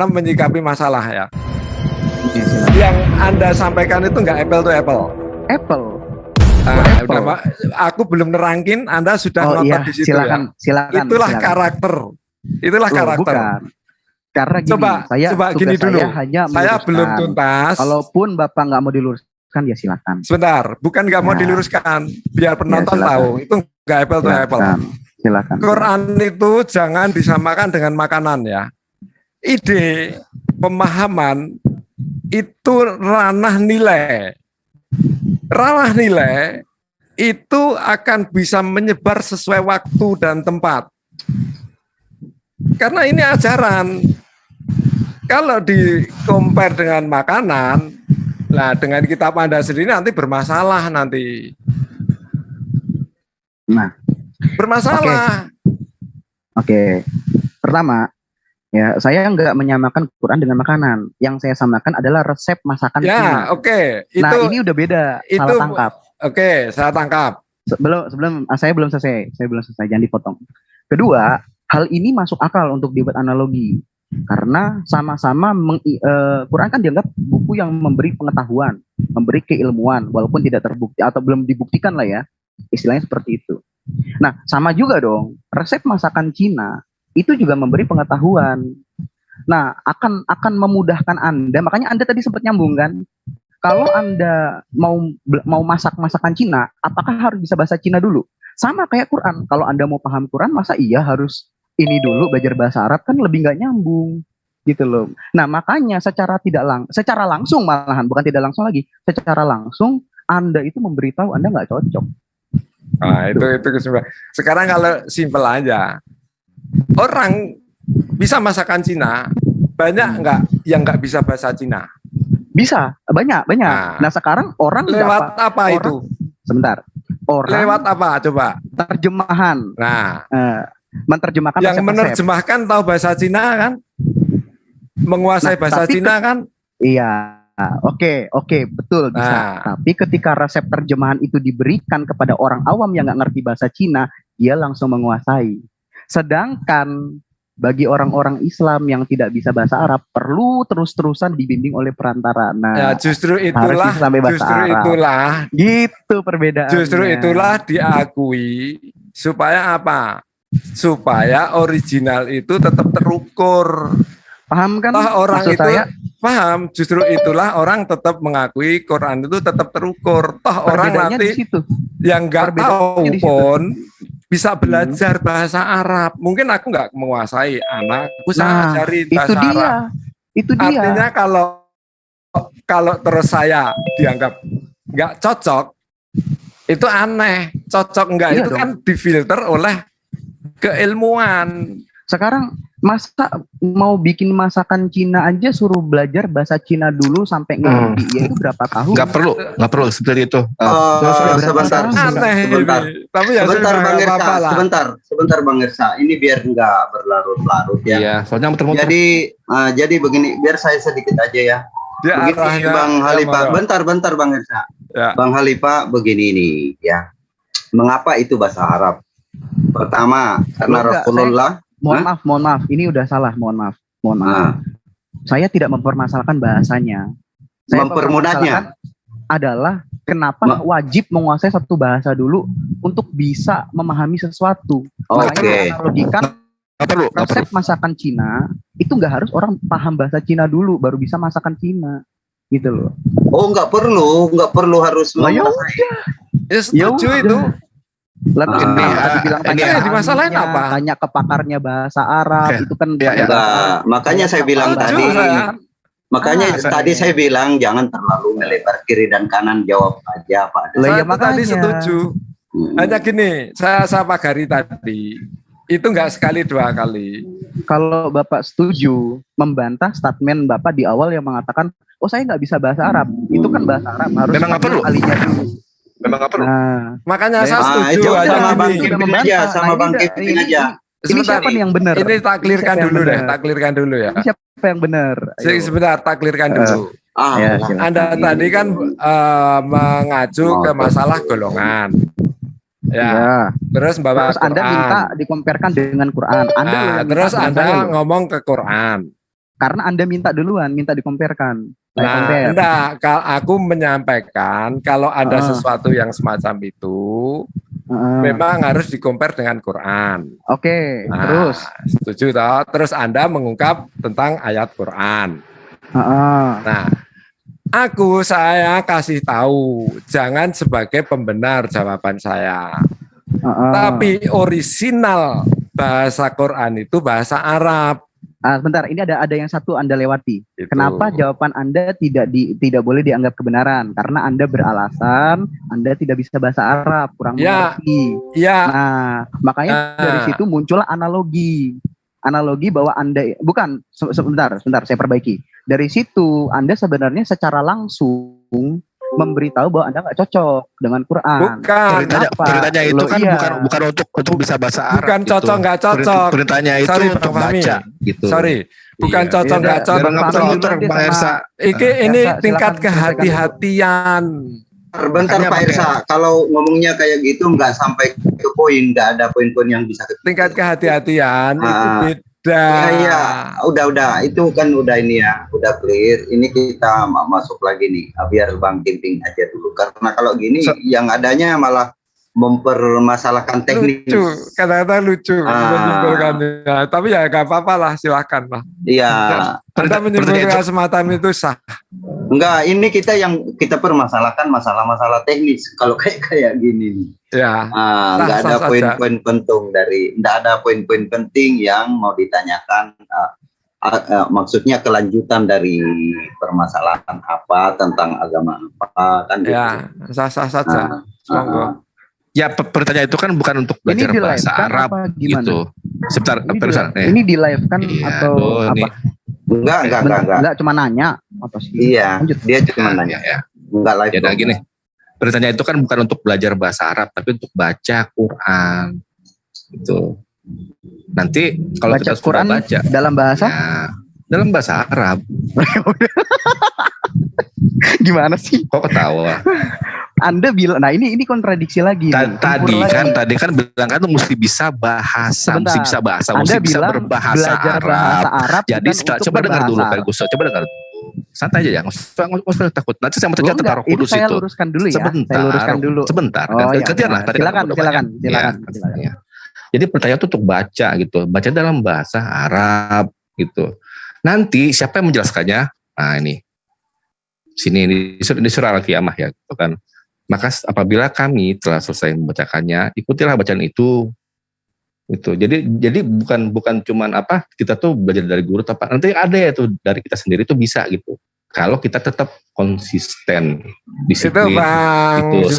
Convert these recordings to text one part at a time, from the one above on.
menyikapi masalah ya. Oke, silakan. Yang Anda sampaikan itu nggak apple to apple. Apple. Udah, aku belum nerangkin, Anda sudah Oh ngotot iya, di situ silakan, ya. silakan. Itulah silakan. karakter. Itulah Loh, karakter. bukan. Karena gini, Coba tugas gini dulu. saya hanya Saya meluruskan. belum tuntas. Kalaupun Bapak nggak mau diluruskan, ya silakan. Sebentar, bukan nggak mau Ya. diluruskan, biar penonton silakan. tahu itu nggak apple to apple. Silakan. Quran itu jangan disamakan dengan makanan ya. Ide, pemahaman itu ranah nilai. Ranah nilai itu akan bisa menyebar sesuai waktu dan tempat. Karena ini ajaran. Kalau di compare dengan makanan, nah dengan kitab Anda sendiri nanti bermasalah nanti. Nah, Bermasalah. Oke. Pertama, ya saya nggak menyamakan Quran dengan makanan. Yang saya samakan adalah resep masakan Cina. Ya, oke. Nah, Itu ini udah beda. itu Salah tangkap. Oke, saya tangkap. Saya belum selesai. Jangan dipotong. Kedua, hal ini masuk akal untuk dibuat analogi. Karena sama-sama Quran kan dianggap buku yang memberi pengetahuan, memberi keilmuan, walaupun tidak terbukti atau belum dibuktikan lah ya. Istilahnya seperti itu. Nah, sama juga dong, resep masakan Cina itu juga memberi pengetahuan. Nah, akan memudahkan Anda, makanya Anda tadi sempat nyambung kan? Kalau Anda mau masak masakan Cina, apakah harus bisa bahasa Cina dulu? Sama kayak Quran. Kalau Anda mau paham Quran, masa iya harus ini dulu belajar bahasa Arab, kan lebih nggak nyambung gitu loh. Nah, makanya secara langsung malahan, bukan tidak langsung lagi, secara langsung Anda itu memberitahu Anda nggak cocok. Nah, itu kesimpulan. Sekarang kalau simpel aja, orang bisa masakan Cina, banyak nggak yang nggak bisa bahasa Cina? Bisa, banyak. Nah, sekarang orang lewat apa itu? Sebentar. Orang lewat apa? Coba. Terjemahan. Nah, menerjemahkan yang resep-resep. menerjemahkan tahu bahasa Cina kan? Menguasai bahasa Cina kan? Iya. Oke, betul bisa. Nah. Tapi ketika resep terjemahan itu diberikan kepada orang awam yang nggak ngerti bahasa Cina, dia langsung menguasai. Sedangkan bagi orang-orang Islam yang tidak bisa bahasa Arab, perlu terus-terusan dibimbing oleh perantara. Nah, ya justru itulah, gitu perbedaannya. Justru itulah diakui supaya apa? Supaya original itu tetap terukur. Paham kan? Toh orang Maksud itu saya, paham. Justru itulah orang tetap mengakui Quran itu tetap terukur. Toh orang nanti yang nggak tahu pun bisa belajar bahasa Arab. Mungkin aku nggak menguasai, anakku saya ajarin bahasa Arab. Itu dia. Artinya kalau terus saya dianggap nggak cocok, itu aneh. Cocok nggak itu dong. Kan difilter oleh keilmuan. Sekarang masa mau bikin masakan Cina aja suruh belajar bahasa Cina dulu sampai ngerti, ya itu berapa tahun? Nggak perlu seperti itu. Sebentar. Tapi ya sebentar Bang Irsa, sebentar Bang Irsa. Ini biar nggak berlarut-larut ya. Iya, soalnya muter-muter. Jadi begini, biar saya sedikit aja ya. Begini Bang Halifah, bentar Bang Irsa. Ya. Bang Halifah begini nih ya. Mengapa itu bahasa Arab? Pertama, karena Rasulullah. Mohon maaf, ini udah salah, mohon maaf. Saya tidak mempermasalahkan bahasanya. Saya mempermudahnya adalah kenapa wajib menguasai satu bahasa dulu untuk bisa memahami sesuatu. Oke. Analogikan resep masakan Cina itu nggak harus orang paham bahasa Cina dulu baru bisa masakan Cina, gitu loh. Oh, nggak perlu harus menguasai. Ya setuju itu. Lalu ini dimasalahin apa? Tanya ke pakarnya bahasa Arab itu kan. Makanya saya bilang tadi. Makanya tadi saya bilang jangan terlalu melebar kiri dan kanan, jawab aja Pak. Saya tadi setuju. Hanya gini, saya pagari tadi itu nggak sekali dua kali. Kalau Bapak setuju membantah statement Bapak di awal yang mengatakan, oh saya nggak bisa bahasa Arab, itu kan bahasa Arab harus ahlinya dulu. Memang nggak perlu. Makanya saya setuju sama Bang Kevin aja. Ini siapa yang benar? Ini tak clearkan dulu ya. Ini siapa yang benar? Sebentar, tak clearkan dulu. Anda tadi kan mengacu ke masalah golongan. Ya. Terus Anda minta dikomparkan dengan Quran. Terus Anda ngomong ke Quran. Karena Anda minta duluan, minta dikomparkan. Nah, enggak, kalau aku menyampaikan kalau ada sesuatu yang semacam itu memang harus dikompar dengan Quran. Oke, nah, terus setuju toh? Terus Anda mengungkap tentang ayat Quran. Nah, saya kasih tahu, jangan sebagai pembenar jawaban saya. Tapi orisinal bahasa Quran itu bahasa Arab. Bentar, ini ada yang satu Anda lewati. Itu. Kenapa jawaban Anda tidak boleh dianggap kebenaran? Karena Anda beralasan Anda tidak bisa bahasa Arab, kurang mengerti. Ya. Nah, makanya dari situ muncul analogi bahwa Anda bukan sebentar saya perbaiki. Dari situ Anda sebenarnya secara langsung memberitahu bahwa Anda nggak cocok dengan Quran. Bukan. Perintahnya itu kan bukan untuk bisa bahasa Arab. Bukan cocok nggak cocok. Perintahnya itu untuk baca. Gitu. Bukan cocok nggak cocok. Ini tingkat kehati-hatian. Bentar Pak Irsa, kalau ngomongnya kayak gitu nggak sampai ke poin, nggak ada poin-poin yang bisa. Tingkat kehati-hatian itu beda. Ya, udah itu kan udah ini ya, udah clear. Ini kita masuk lagi nih, biar Bang Timping aja dulu. Karena kalau gini yang adanya malah mempermasalahkan teknis. Lucu, kadang-kadang lucu menyimpulkannya. Tapi ya nggak apa-apa lah, silakan lah. Iya. Anda menyimpulkan semacam itu sah. Enggak, ini kita permasalahkan masalah-masalah teknis. Kalau kayak gini nih. Ya. Enggak ada poin-poin penting yang mau ditanyakan. Maksudnya kelanjutan dari permasalahan apa tentang agama apa kan gitu. Ya, sah-sah saja. Ya, pertanyaan itu kan bukan untuk belajar bahasa Arab gitu. Sebentar, ini di live kan atau apa? Enggak, cuma nanya apa sih? Iya, dia cuma nanya. Ya. Enggak live. Ya, gini. Pertanyaan itu kan bukan untuk belajar bahasa Arab, tapi untuk baca Quran. Gitu. Nanti kalau baca kita Quran baca dalam bahasa? Ya, dalam bahasa Arab. Gimana sih? Kok ketawa? Anda bilang, nah ini kontradiksi lagi. Tadi kan bilang kan mesti bisa bahasa, mesti bisa bahasa, mesti bisa berbahasa Arab. Jadi coba dengar dulu Pak Gus, coba dengar. Santai aja ya, nggak usah takut. Nanti saya mau cerita tentang Roh Kudus itu. Saya luruskan dulu ya. Sebentar. Silakan. Jadi pertanyaan itu untuk baca gitu, baca dalam bahasa Arab gitu. Nanti siapa yang menjelaskannya? Nah ini, sini di surah Al-Qiyamah ya, gitu kan. Maka apabila kami telah selesai membacakannya, ikutilah bacaan itu. Itu. Jadi bukan cuman kita tuh belajar dari guru, tapi nanti ada ya tuh dari kita sendiri tuh bisa gitu. Kalau kita tetap konsisten, disiplin. Itu Bang itu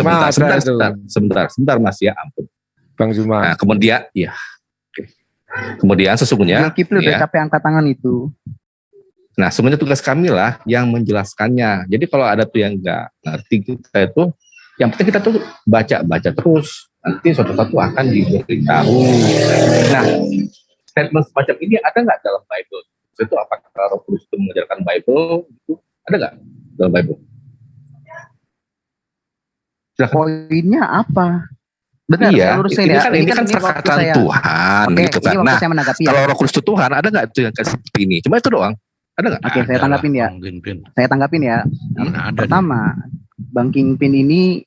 sebentar Mas ya, ampun. Bang Zuma. Nah, kemudian sesungguhnya udah capek angkat tangan itu. Nah, sebenarnya tugas kami lah yang menjelaskannya. Jadi kalau ada tuh yang nggak ngerti kita itu, yang penting kita tuh baca terus. Nanti suatu akan diberitahu. Nah, statement semacam ini ada nggak dalam Bible? Itu apakah Roh Kudus itu mengajarkan Bible? Itu ada nggak dalam Bible? Silahkan. Poinnya apa? Benar, iya, ini kan perkataan Tuhan, gitu kan. Nah, kalau Roh Kudus itu Tuhan, ada nggak itu yang seperti ini? Cuma itu doang. Ada nggak? Oke, saya tanggapin ya. Pertama, Bang Kingpin ini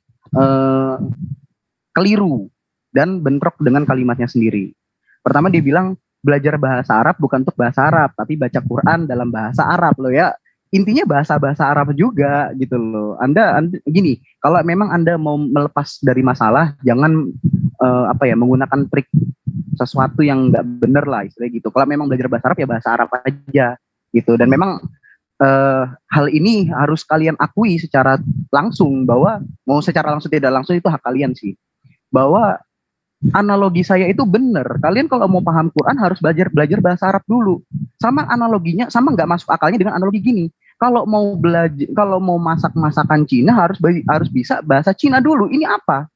keliru dan bentrok dengan kalimatnya sendiri. Pertama dia bilang belajar bahasa Arab bukan untuk bahasa Arab, tapi baca Quran dalam bahasa Arab loh ya. Intinya bahasa Arab juga gitu loh. Anda gini, kalau memang Anda mau melepas dari masalah, jangan menggunakan trik sesuatu yang nggak bener lah istilahnya gitu. Kalau memang belajar bahasa Arab ya bahasa Arab aja gitu. Dan memang hal ini harus kalian akui secara langsung bahwa mau secara langsung tidak langsung itu hak kalian sih. Bahwa analogi saya itu benar. Kalian kalau mau paham Quran harus belajar bahasa Arab dulu. Sama analoginya, sama nggak masuk akalnya dengan analogi gini. Kalau mau masakan Cina harus bisa bahasa Cina dulu. Ini apa?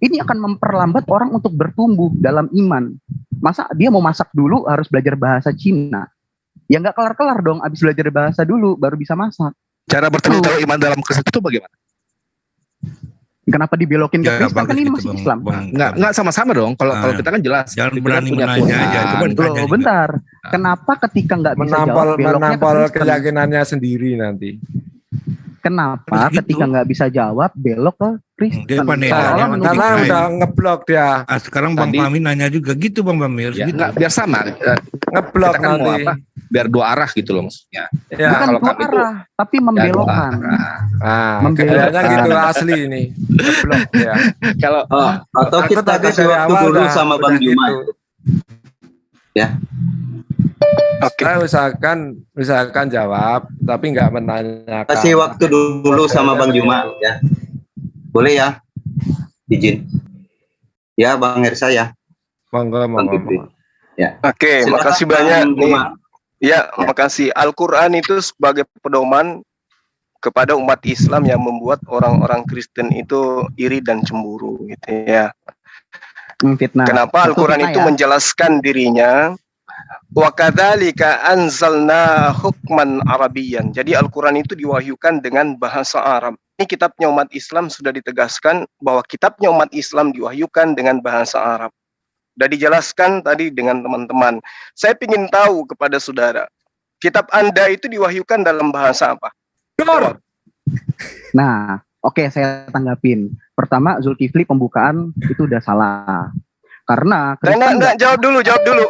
Ini akan memperlambat orang untuk bertumbuh dalam iman. Masa dia mau masak dulu harus belajar bahasa Cina? Ya nggak kelar-kelar dong. Abis belajar bahasa dulu baru bisa masak. Cara bertumbuh iman dalam Kristen itu bagaimana? Kenapa dibelokin ke Kristen? Kan ini masih Islam. Enggak sama-sama dong. Kalau kita kan jelas. Jangan berani menanya aja. Coba bentar. Kenapa ketika nggak bisa jawab menampal keyakinannya sendiri nanti? Kenapa ketika nggak bisa jawab belok ke Kristen? Karena udah ngeblok dia. Sekarang Bang Fahmi nanya juga gitu Bang Bamir. Ya, gitu. Biar sama. Ngeblok kan nanti. Biar dua arah gitu loh maksudnya. Ya, bukan dua arah, tapi membelokkan. Kayaknya gitu asli ini. Ngeblok ya. Kalau atau kita kasih waktu dulu sama Bang Juma. Ya. Oke. Saya usahakan jawab, tapi nggak menanyakan. Kasih waktu dulu sama Bang Juma, ya. Boleh ya? Izin. Ya, Bang Ersa ya. Monggo. Ya. Oke, makasih banyak nih. Ya, makasih. Al-Quran itu sebagai pedoman kepada umat Islam yang membuat orang-orang Kristen itu iri dan cemburu, gitu ya. Fitnah. Kenapa Al-Quran itu menjelaskan dirinya? Wa kadzalika anzalna hukman Arabiyyan. Jadi Al-Quran itu diwahyukan dengan bahasa Arab. Ini kitabnya umat Islam sudah ditegaskan bahwa kitabnya umat Islam diwahyukan dengan bahasa Arab. Sudah dijelaskan tadi dengan teman-teman. Saya ingin tahu kepada saudara, kitab Anda itu diwahyukan dalam bahasa apa? Nah, oke, saya tanggapin. Pertama, Zulkifli pembukaan itu udah salah. Karena Enggak, jawab dulu.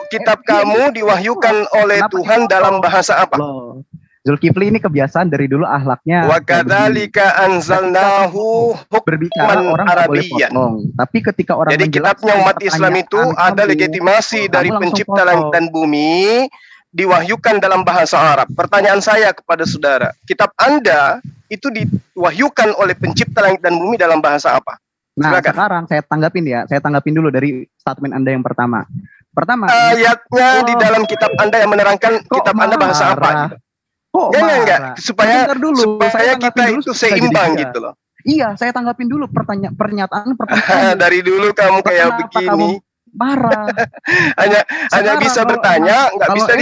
Kitab kamu diwahyukan oleh Tuhan dalam bahasa apa? Loh. Zulkifli ini kebiasaan dari dulu akhlaknya. Wa kadzalika anzalnahu hukman Arabiyyan. Tapi ketika orang jadi kitabnya umat Islam itu ada legitimasi dari pencipta langit dan bumi diwahyukan dalam bahasa Arab. Pertanyaan saya kepada saudara, kitab Anda itu diwahyukan oleh pencipta langit dan bumi dalam bahasa apa? Nah, sekarang saya tanggapin dulu dari statement Anda yang pertama. Ayatnya di dalam kitab Anda yang menerangkan kitab Anda bahasa apa? Enggak. Supaya kita itu seimbang gitu loh. Iya, saya tanggapin dulu pernyataan pertama. Dari dulu kamu kayak begini. Marah. hanya bisa bertanya, nggak bisa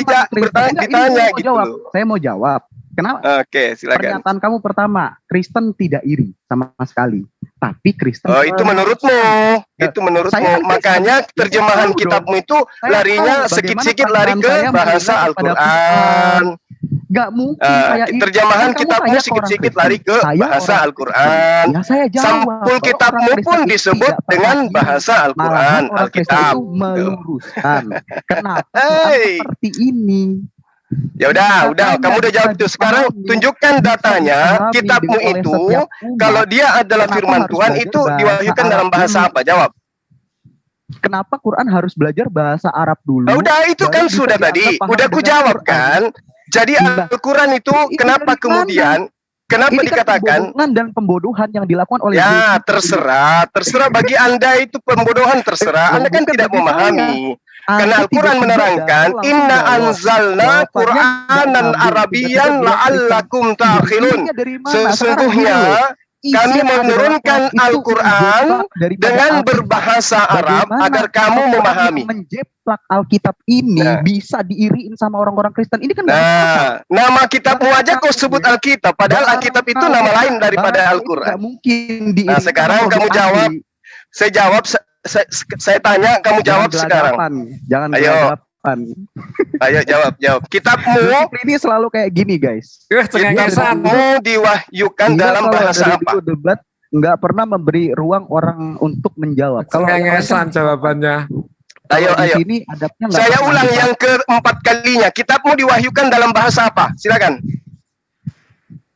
ditanya gitu. Saya mau jawab. Kenapa? Oke, silakan. Pernyataan kamu pertama, Kristen tidak iri sama sekali. Tapi Kristen itu menurutmu. Makanya terjemahan kitabmu itu larinya sedikit-sedikit lari ke bahasa Al-Qur'an. Gak mungkin terjemahan kitabmu sedikit-sedikit lari ke bahasa Al-Qur'an. Sampul kitabmu pun disebut dengan bahasa Al-Qur'an, Alkitab. Meluruskan. Kenapa seperti ini? Ya udah, kamu udah jawab itu. Sekarang tunjukkan datanya, kitabmu itu kalau dia adalah firman Tuhan itu diwahyukan dalam bahasa apa? Jawab. Kenapa Quran harus belajar bahasa Arab dulu? Udah, itu kan sudah tadi. Udah aku jawab kan. Jadi Al-Quran itu kenapa kemudian kenapa dikatakan dan pembodohan yang dilakukan oleh terserah bagi Anda itu pembodohan terserah. Anda kan tidak memahami. Karena Al-Quran menerangkan inna anzalna Qur'anan Arabiyyan la'allakum ta'qilun. Sesungguhnya kami menurunkan Al-Quran dengan berbahasa Arab agar kamu memahami. Menjeplak Alkitab ini bisa diiriin sama orang-orang Kristen. Ini kan nama kitabmu aja kau sebut Alkitab, padahal Alkitab itu nama lain daripada Al-Quran. Nah, sekarang kamu jawab. Saya jawab. Saya tanya, kamu jawab sekarang. Jangan Ayo jawab. Kitabmu ini selalu kayak gini, guys. Kitabmu diwahyukan dalam bahasa apa? Debat nggak pernah memberi ruang orang untuk menjawab. Kengesan jawabannya. Ayo. Saya ulang yang keempat kalinya. Kitabmu diwahyukan dalam bahasa apa? Silakan.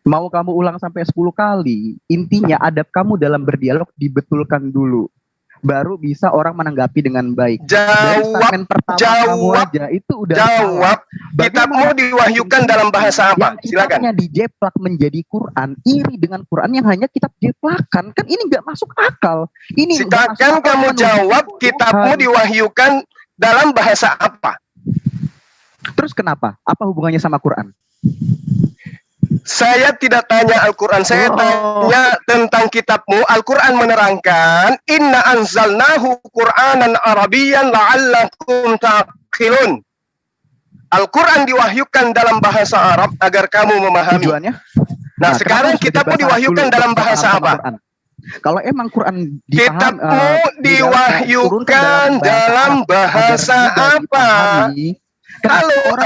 Mau kamu ulang sampai 10 kali, intinya adab kamu dalam berdialog dibetulkan dulu. Baru bisa orang menanggapi dengan baik. Jawab. Itu udah jawab. Kitabmu diwahyukan dalam bahasa apa? Silakan. Kitabnya dijeplak menjadi Quran, iri dengan Quran yang hanya kitab jeplakan. Kan ini nggak masuk akal. Ini silakan kamu jawab. Kitabmu diwahyukan dalam bahasa apa? Terus kenapa? Apa hubungannya sama Quran? Saya tidak tanya Al-Quran, saya tanya tentang kitabmu. Al-Quran menerangkan inna anzalnahu Qur'anan Arabiyyan la'allakum ta'qilun. Al-Quran diwahyukan dalam bahasa Arab agar kamu memahami. Tujuannya? Nah, sekarang kitabmu diwahyukan dalam bahasa apa? Kalau emang Quran kitabmu diwahyukan dalam bahasa apa? Kalau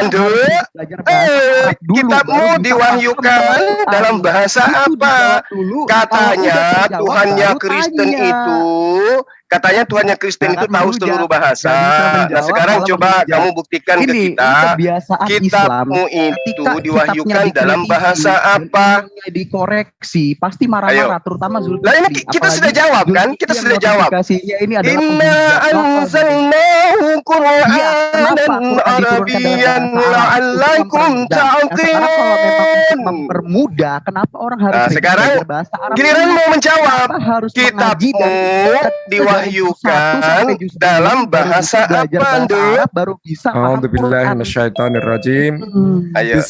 kitabmu diwahyukan dalam bahasa apa? Katanya Tuhannya Kristen itu tahu seluruh bahasa. Nah sekarang coba kamu buktikan ke kita, kitabmu itu diwahyukan dalam bahasa apa? Dikoreksi, pasti marah-marah, terutama Zulkifli. Lah ini kita sudah jawab kan? Kita sudah jawab. Inna anzalnahu Qur'anan Arabiyyan la'allakum ta'qilun. Kalau memang mempermudah, kenapa orang harus sekarang bahasa Arab? Giliran mau menjawab, kitabmu diwahyukan dalam bahasa apa, Nduk? Baru bisa. A'udzubillahi minasyaitonirrajim. Ayo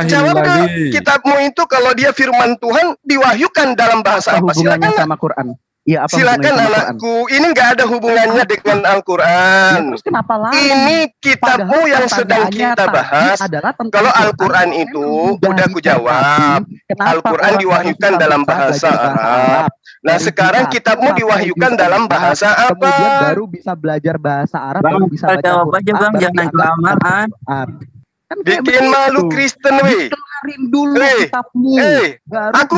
jawab, kitabmu itu kalau dia firman Tuhan diwahyukan dalam bahasa apa? Silakan sama Quran. Ya, apa silakan anakku, ini nggak ada hubungannya dengan Al-Quran. Terus kenapa lagi? Ini kitabmu yang sedang kita bahas. Kalau Al-Quran itu udah aku jawab. Al-Quran diwahyukan dalam bahasa Arab. Nah sekarang kitabmu diwahyukan dalam bahasa apa? Kemudian baru bisa belajar bahasa Arab, baru bisa baca Quran. Bang, jangan kelamaan. Bikin malu Kristen, weh. Dulu kitabmu. Aku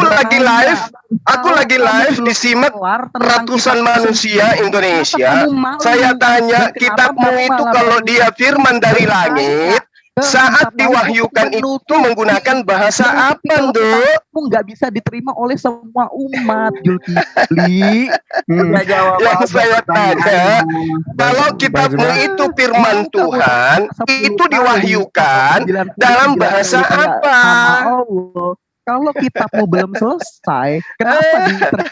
lagi live disimak ratusan manusia Indonesia. Saya tanya, kitabmu itu kalau dia firman dari langit, saat diwahyukan itu menggunakan bahasa apa, Nduk? Nggak bisa diterima oleh semua umat, Zulkifli. Yang saya tanya, kalau kitabmu itu firman Tuhan, itu diwahyukan dalam bahasa apa? Kalau kitabmu belum selesai, kenapa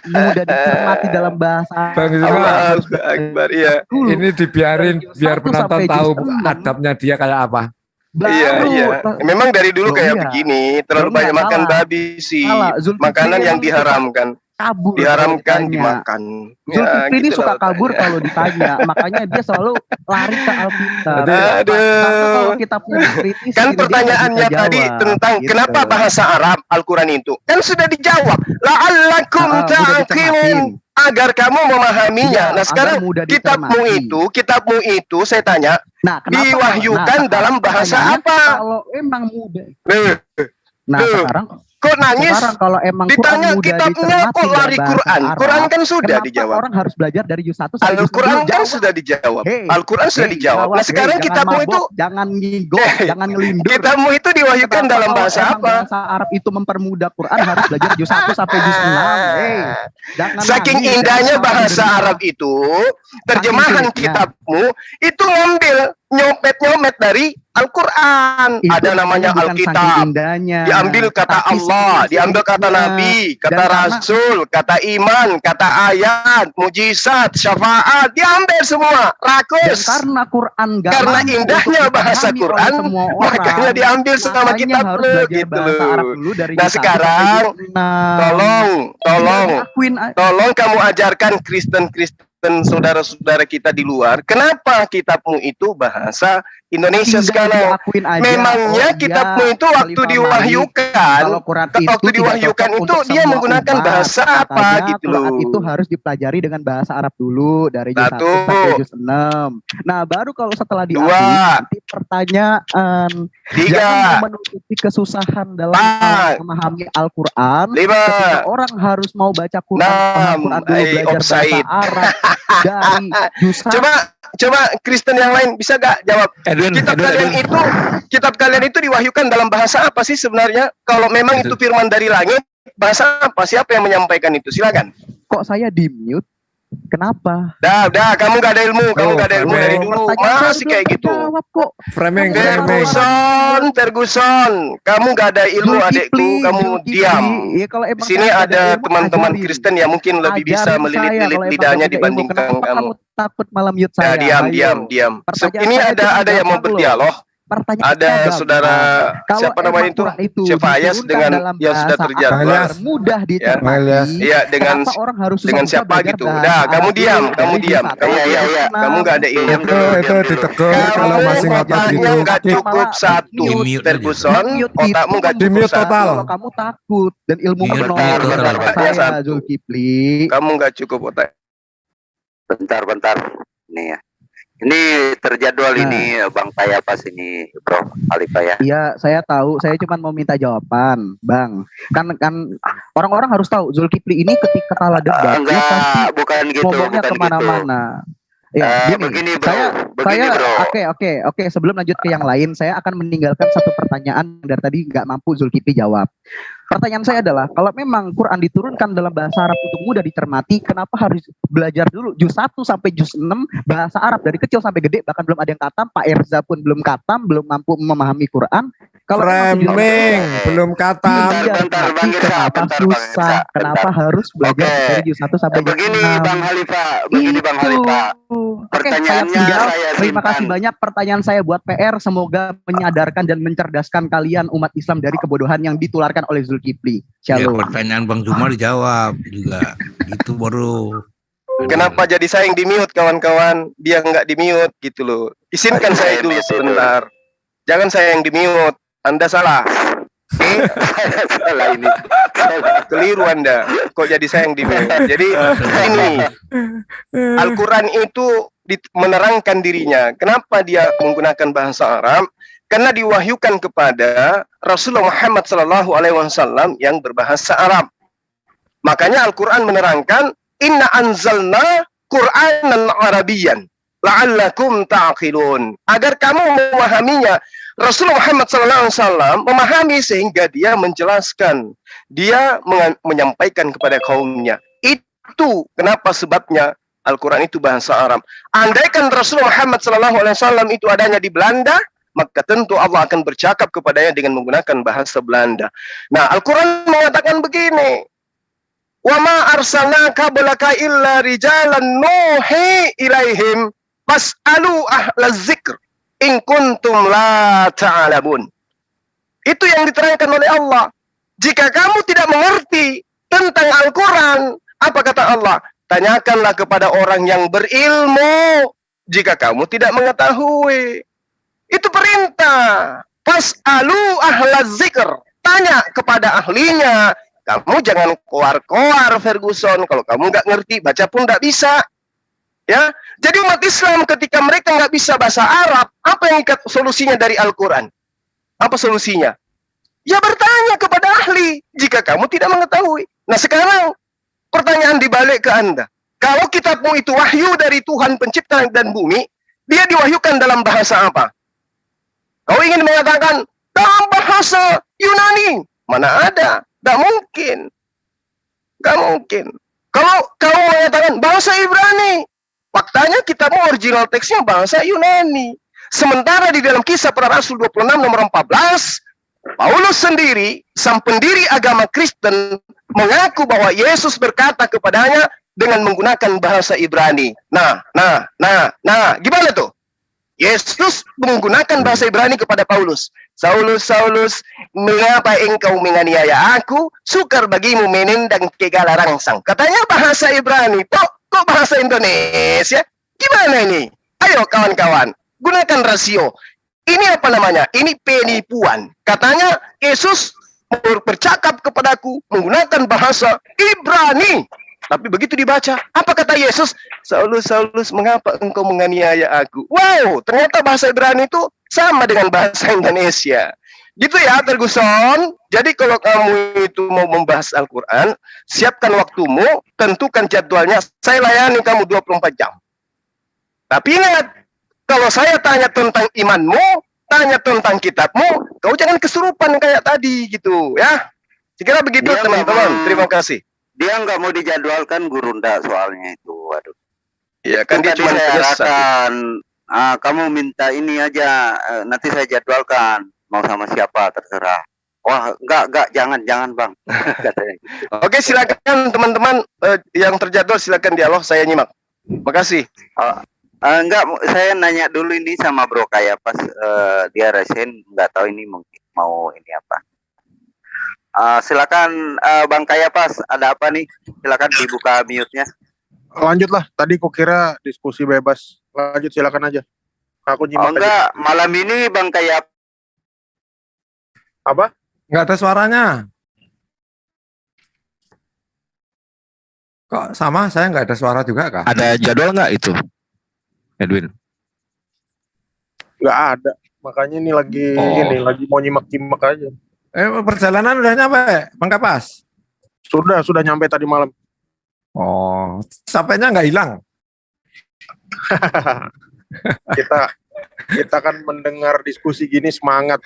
mudah dicermati dalam bahasa Akbar, ya. Ini dibiarin biar penonton tahu adabnya dia kayak apa. Iya. Memang dari dulu kayak begini, terlalu banyak makan babi sih. Makanan yang diharamkan. Diharamkan dimakan. Zulkifli ini suka kabur kalau ditanya, makanya dia selalu lari ke Alkitab. Aduh. Kan pertanyaannya tadi tentang kenapa bahasa Arab Al-Quran itu kan sudah dijawab. La'allakum ta'qilun, agar kamu memahaminya. Nah sekarang kitabmu itu saya tanya, diwahyukan dalam bahasa apa? Kalau emang mudah. Sekarang kok nangis? Kalau emang ditanya kitabnya kok lari Quran? Quran kan sudah dijawab. Orang harus belajar dari juz 1 sampai Al-Quran kan sudah dijawab. Al-Quran sudah dijawab. Nah sekarang kitabmu itu jangan ngigok, jangan ngelindur. Kitabmu itu diwahyukan dalam bahasa apa? Bahasa Arab itu mempermudah Quran, harus belajar juz 1 sampai juz 6. Saking indahnya bahasa Arab itu, terjemahan kitabmu itu ngambil nyopet dari Al-Quran. Ada namanya Alkitab. Diambil kata Allah, diambil kata Nabi, kata Rasul, kata iman, kata ayat, mujizat, syafaat, diambil semua. Rakus. Karena indahnya bahasa Quran, makanya diambil sama kitab lu gitu. Nah sekarang tolong kamu ajarkan Kristen saudara-saudara kita di luar, kenapa kitabmu itu bahasa Indonesia sekarang? Memangnya kitabmu itu waktu diwahyukan itu dia menggunakan bahasa apa gitu loh? Itu harus dipelajari dengan bahasa Arab dulu dari juz 1 sampai juz 6. Nah, baru kalau setelah nanti pertanyaan 3, jangan menutupi kesusahan dalam memahami Al-Quran. 5, orang harus mau baca Quran dulu, belajar bahasa Arab. Coba Kristen yang lain bisa gak jawab? Kitab kalian itu diwahyukan dalam bahasa apa sih sebenarnya? Kalau memang itu firman dari langit, bahasa apa? Siapa yang menyampaikan itu? Silakan. Kok saya di mute? Kenapa? Dah, kamu gak ada ilmu, dari dulu masih kayak gitu. Framing. Ferguson, kamu gak ada ilmu adekku, kamu diam. Di sini ada teman-teman Kristen yang mungkin lebih bisa melilit-lilit lidahnya dibandingkan kamu. Takut malam mute saya. Diam. Ini ada yang mau berdialog. ada saudara siapa namanya itu Syafayas dengan yang sudah terjadwal mudah dicermati. Iya, dengan orang harus dengan siapa gitu. Udah, kamu diam. Kamu nggak ada ilmu. Itu ditegur kalau masih ngotot gitu. Nggak cukup satu Ferguson, otakmu nggak cukup total. Kalau kamu takut dan ilmu menolak saya Zulkifli. Kamu nggak cukup otak. Bentar. Nih ya. Ini terjadwal ini Bang Tayapas ini Bro Khalifah ya. Iya, saya tahu. Saya cuma mau minta jawaban, Bang. Kan orang-orang harus tahu Zulkifli ini ketika kalah debat dia pasti bukan gitu, ngomongnya kemana-mana. Ya, begini bro. Oke. Sebelum lanjut ke yang lain, saya akan meninggalkan satu pertanyaan dari tadi nggak mampu Zulkifli jawab. Pertanyaan saya adalah, kalau memang Quran diturunkan dalam bahasa Arab untuk mudah dicermati, kenapa harus belajar dulu juz 1 sampai juz 6 bahasa Arab dari kecil sampai gede, bahkan belum ada yang khatam, Pak Erza pun belum khatam, belum mampu memahami Quran. Kalau framing belum khatam. Kenapa susah? Kenapa harus belajar dari juz 1 sampai juz 6? Begini Bang Khalifah. Pertanyaannya terima kasih banyak. Pertanyaan saya buat PR, semoga menyadarkan dan mencerdaskan kalian umat Islam dari kebodohan yang ditularkan oleh Zulkifli. Shalom. Ya, pertanyaan Bang Jumar dijawab juga. Gitu baru. Kenapa jadi saya yang di-mute kawan-kawan? Dia nggak di-mute gitu loh. Izinkan saya dulu sebentar. Jangan saya yang di-mute. Anda salah. Salah ini. Keliru Anda. Kok jadi saya yang di-mute? Jadi ini Al-Quran itu menerangkan dirinya. Kenapa dia menggunakan bahasa Arab? Karena diwahyukan kepada Rasulullah Muhammad SAW yang berbahasa Arab. Makanya Al-Quran menerangkan, Inna anzalna Qur'anan Arabiyyan la'allakum ta'qilun. Agar kamu memahaminya. Rasulullah Muhammad SAW memahami sehingga dia menjelaskan. Dia menyampaikan kepada kaumnya. Itu kenapa sebabnya Al-Quran itu bahasa Arab. Andaikan Rasulullah Muhammad SAW itu adanya di Belanda, maka tentu Allah akan bercakap kepadanya dengan menggunakan bahasa Belanda. Nah, Al-Quran mengatakan begini, wa ma arsalnaka qablaka illa rijalan nuhi ilaihim fas'alu ahlaz zikr in kuntum la ta'lamun. Itu yang diterangkan oleh Allah. Jika kamu tidak mengerti tentang Al-Quran, apa kata Allah? Tanyakanlah kepada orang yang berilmu jika kamu tidak mengetahui. Itu perintah. Fas'alu ahlaz zikr. Tanya kepada ahlinya. Kamu jangan koar-koar Ferguson. Kalau kamu nggak ngerti, baca pun nggak bisa. Ya, jadi umat Islam ketika mereka nggak bisa bahasa Arab, apa yang solusinya dari Al-Quran? Apa solusinya? Ya bertanya kepada ahli jika kamu tidak mengetahui. Nah sekarang pertanyaan dibalik ke Anda. Kalau kitabmu itu wahyu dari Tuhan pencipta dan bumi, dia diwahyukan dalam bahasa apa? Kau ingin mengatakan dalam bahasa Yunani? Mana ada? Tidak mungkin. Tidak mungkin. Kalau kau mengatakan bahasa Ibrani, faktanya kitabmu original teksnya bahasa Yunani. Sementara di dalam Kisah Para Rasul 26 nomor 14, Paulus sendiri, sang pendiri agama Kristen, mengaku bahwa Yesus berkata kepadanya dengan menggunakan bahasa Ibrani. Nah, gimana tuh? Yesus menggunakan bahasa Ibrani kepada Paulus. Saulus, Saulus, mengapa engkau menganiaya aku? Sukar bagimu menendang segala rangsang. Katanya bahasa Ibrani. Kok bahasa Indonesia? Gimana ini? Ayo kawan-kawan, gunakan rasio. Ini apa namanya? Ini penipuan. Katanya Yesus bercakap kepadaku menggunakan bahasa Ibrani. Tapi begitu dibaca, apa kata Yesus? Saulus, Saulus, mengapa engkau menganiaya aku? Wow, ternyata bahasa Ibrani itu sama dengan bahasa Indonesia. Gitu ya, Ferguson. Jadi kalau kamu itu mau membahas Al-Quran, siapkan waktumu, tentukan jadwalnya. Saya layani kamu 24 jam. Tapi ingat, kalau saya tanya tentang imanmu, tanya tentang kitabmu, kau jangan kesurupan kayak tadi gitu ya. Sekira begitu teman-teman. Terima kasih. Dia nggak mau dijadwalkan Gurunda soalnya itu. Waduh. Iya kan dia cuma biasakan. Kamu minta ini aja, nanti saya jadwalkan. Mau sama siapa terserah. Wah, enggak, jangan Bang. Katanya gitu. Oke, silakan teman-teman yang terjadwal silakan dialog, saya nyimak. Makasih. Enggak, saya nanya dulu ini sama Bro Kayapas, dia resen nggak tahu ini mungkin mau ini apa. Silakan Bang Kayapas, ada apa nih? Silakan dibuka mute-nya. Lanjutlah, tadi kukira diskusi bebas. Lanjut, silakan aja. Aku nyimak enggak, aja. malam ini Bang Kayapas. Apa? Nggak ada suaranya. Kok sama? Saya nggak ada suara juga kah? Ada jadwal nggak itu, Edwin? Nggak ada. Makanya ini lagi mau nyimak-nyimak aja. Perjalanan udah nyampe, Bang Kapas? Sudah nyampe tadi malam. Oh, sampainya nggak hilang. kita kan mendengar diskusi gini semangat.